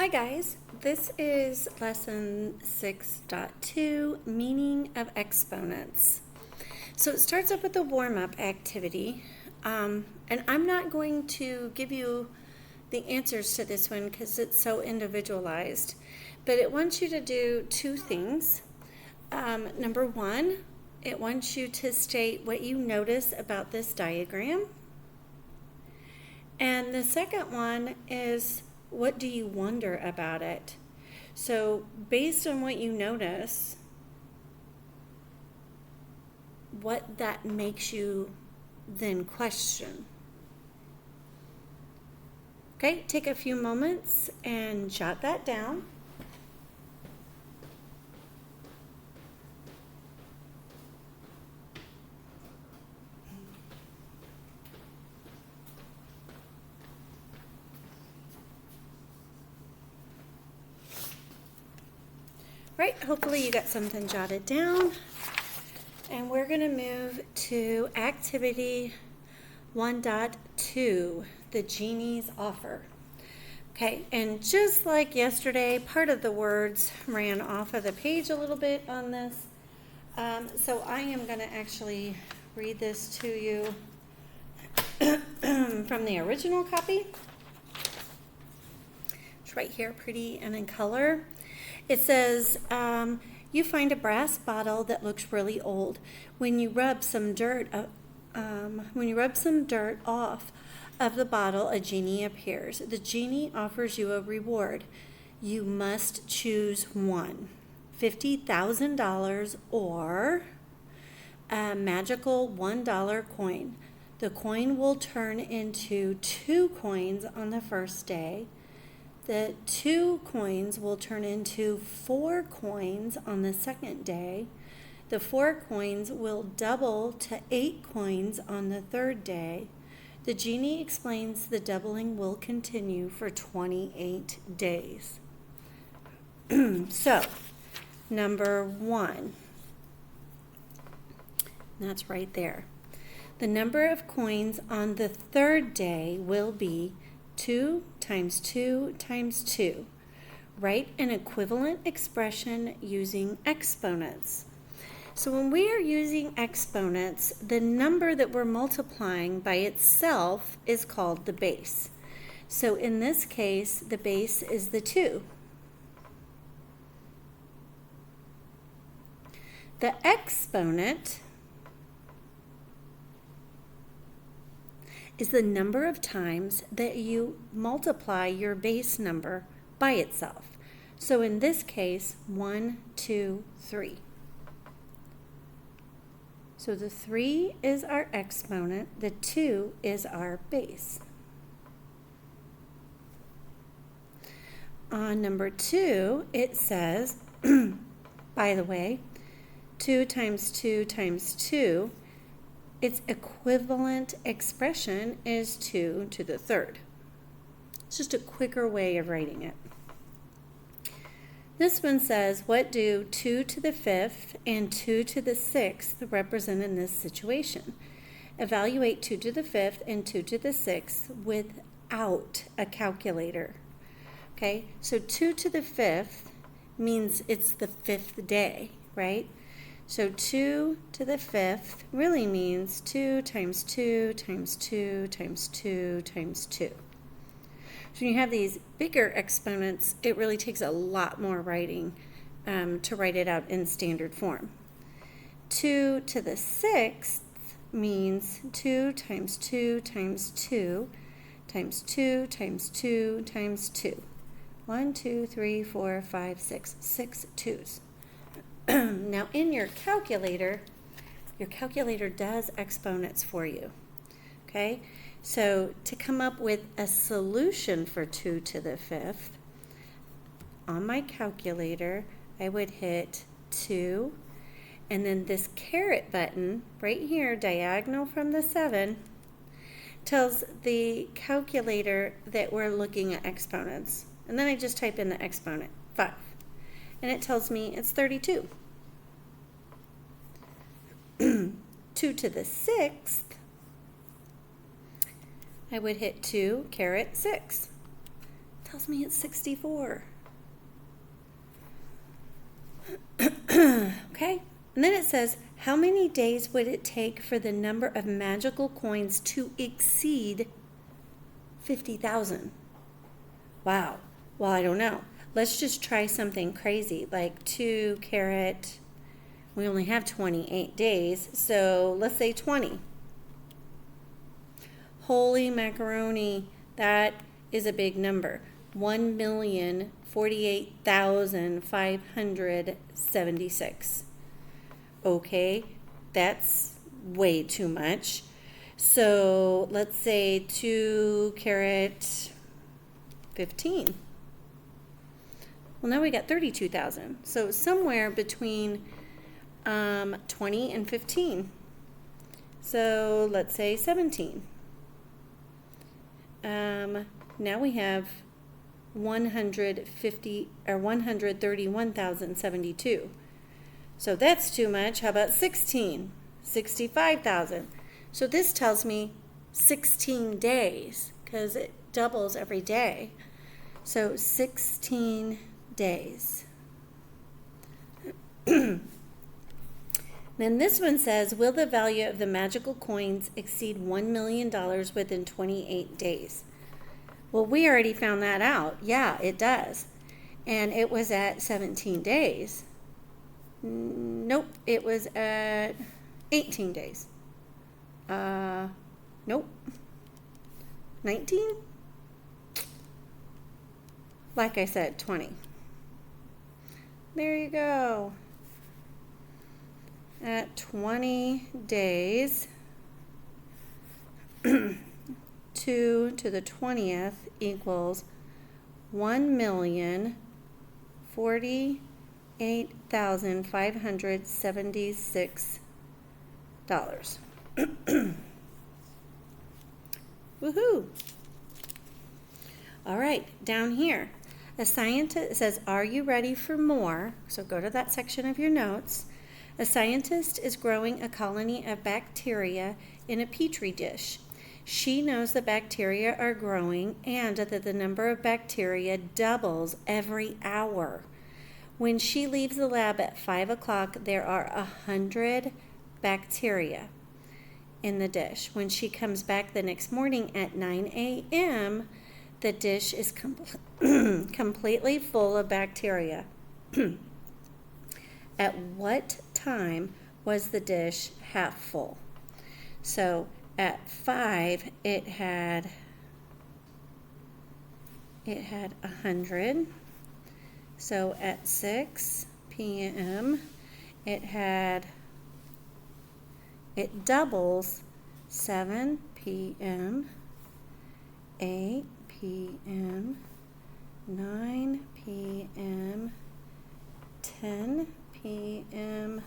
Hi guys, this is lesson 6.2, meaning of exponents. So it starts up with a warm-up activity, and I'm not going to give you the answers to this one because it's so individualized, but it wants you to do two things. Number one, it wants you to state what you notice about this diagram. And the second one is, what do you wonder about it? So based on what you notice, what that makes you then question. Okay, take a few moments and jot that down. Right, hopefully you got something jotted down. And we're going to move to activity 1.2, the genie's offer. Okay, and just like yesterday, part of the words ran off of the page a little bit on this. So I am going to actually read this to you from the original copy. It's right here, pretty and in color. It says, you find a brass bottle that looks really old. When you rub some dirt off of the bottle, a genie appears. The genie offers you a reward. You must choose one: $50,000 or a magical $1 coin. The coin will turn into 2 coins on the first day. The 2 coins will turn into 4 coins on the second day. The 4 coins will double to 8 coins on the third day. The genie explains the doubling will continue for 28 days. So, number 1, that's right there. The number of coins on the third day will be 2 times 2 times 2. Write an equivalent expression using exponents. So when we are using exponents, the number that we're multiplying by itself is called the base. So in this case, the base is the 2. The exponent is the number of times that you multiply your base number by itself. So in this case, 1, 2, 3. So the 3 is our exponent, the 2 is our base. On number 2, it says, by the way, 2 times 2 times 2, its equivalent expression is 2 to the third. It's just a quicker way of writing it. This one says, what do 2 to the 5th and 2 to the 6th represent in this situation? Evaluate 2 to the 5th and 2 to the 6th without a calculator. Okay, so 2 to the 5th means it's the 5th day, right? So 2 to the 5th really means 2 times 2 times 2 times 2 times 2. So when you have these bigger exponents, it really takes a lot more writing to write it out in standard form. 2 to the 6th means 2 times 2 times 2 times 2 times 2 times 2. 1, 2, 3, 4, 5, 6. 6 2s. Now in your calculator does exponents for you. Okay, so to come up with a solution for 2 to the 5th, on my calculator, I would hit 2, and then this caret button right here, diagonal from the 7, tells the calculator that we're looking at exponents. And then I just type in the exponent, 5. And it tells me it's 32. 2 to the 6th, I would hit 2 caret 6. tells me it's 64. Okay, and then it says, how many days would it take for the number of magical coins to exceed 50,000? Wow. Well, I don't know. Let's just try something crazy, like 2 carat. We only have 28 days, so let's say 20. Holy macaroni, that is a big number. 1,048,576. Okay, that's way too much. So let's say 2 carat 15. Well, now we got 32,000. So somewhere between 20 and 15. So let's say 17. Now we have 131,072. So that's too much. How about 16? 65,000. So this tells me 16 days because it doubles every day. So 16 days. Then this one says, will the value of the magical coins exceed $1 million within 28 days? Well, we already found that out. Yeah, it does. And it was at 17 days. Nope, it was at 18 days. Nope. 19? Like I said, 20. There you go. At 20 days, 2 to the 20th equals $1,048,576. Woohoo! All right, down here, a scientist says, are you ready for more? So go to that section of your notes. A scientist is growing a colony of bacteria in a petri dish. She knows the bacteria are growing and that the number of bacteria doubles every hour. When she leaves the lab at 5 o'clock, there are 100 bacteria in the dish. When she comes back the next morning at 9 a.m., the dish is completely full of bacteria. At what time was the dish half full? So at 5, it had 100. So at 6 p.m., it doubles 7 p.m., 8 p.m., 9 p.m., 10 p.m.,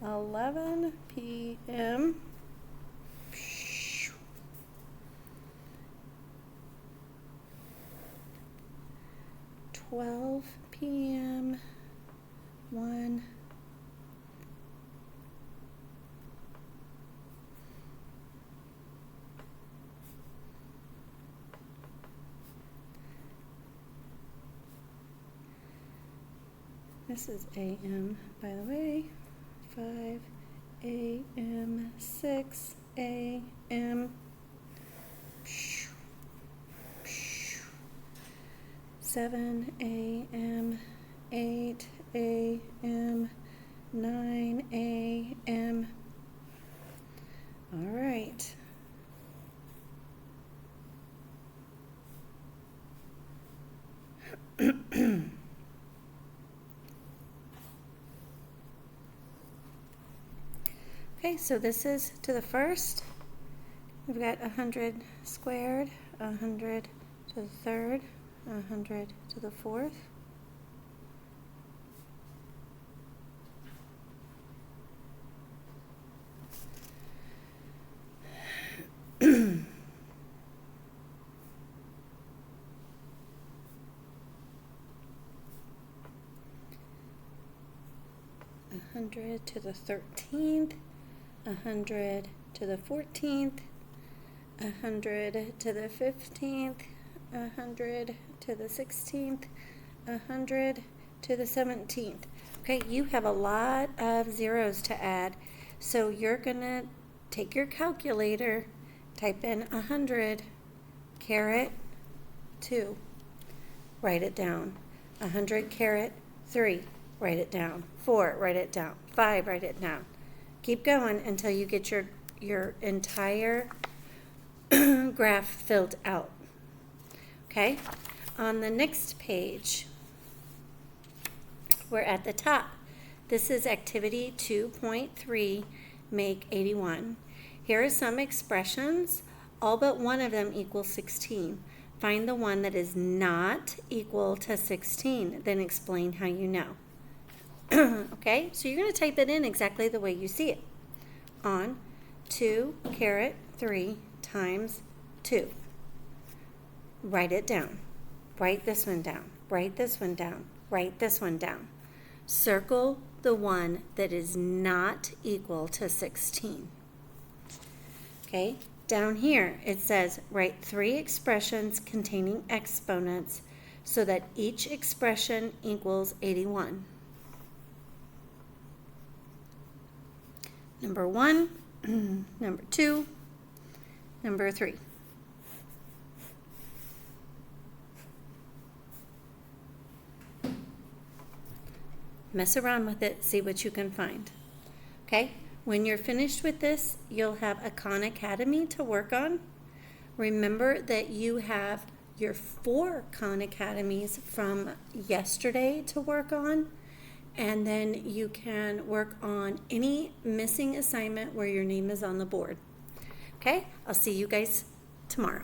11 p.m., 12 p.m., 1, this is a.m. by the way, 5 a.m., 6 a.m., 7 a.m., 8 a.m., 9 a.m. All right. Okay, so this is to the first. We've got 100 squared, 100 to the third, 100 to the fourth. $100 to the 13th, 100 to the 14th, 100 to the 15th, 100 to the 16th, 100 to the 17th. Okay, you have a lot of zeros to add. So you're gonna take your calculator, type in 100 caret 2, write it down. 100 caret 3, write it down. 4, write it down. 5, write it down. Keep going until you get your entire graph filled out. Okay, on the next page, we're at the top. This is activity 2.3, make 81. Here are some expressions. All but one of them equals 16. Find the one that is not equal to 16, then explain how you know. Okay, so you're going to type it in exactly the way you see it. On 2 caret 3 times 2. Write it down. Write this one down. Write this one down. Write this one down. Circle the one that is not equal to 16. Okay, down here it says write 3 expressions containing exponents so that each expression equals 81. Number 1, number 2, number 3. Mess around with it, see what you can find. Okay, when you're finished with this, you'll have a Khan Academy to work on. Remember that you have your 4 Khan Academies from yesterday to work on, and then you can work on any missing assignment where your name is on the board. Okay, I'll see you guys tomorrow.